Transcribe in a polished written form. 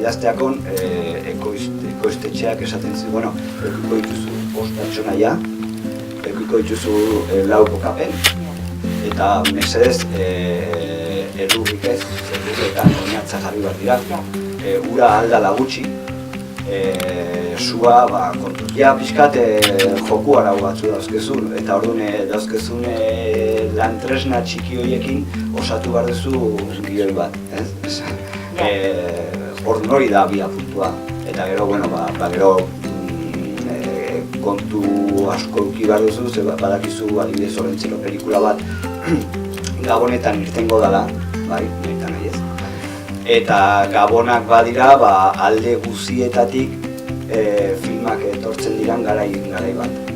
idazteakon ekoiztetxeak esaten zu, bueno, ekuiko dituzu 5 pertsonaia, ekuiko dituzu 4 kokapen, eta mesedez errugik ez, zerrugetan oinatza jarri bat dira, ura aldala gutxi, sua kontutia pixkat joku arau batzu dauzkezun, eta orduan dauzkezun lan tresna txiki horiekin osatu behar duzu milioi bat, ez? Orduan hori da abia puntua, eta gero, bueno, gero kontu asko eduki behar duzu, ze badakizu adibidez Olentzero pelikula bat Gabonetan irtengo dela, bai, nahitan nahi ez. Eta Gabonak badira, alde guzietatik filmak etortzen diran garai bat.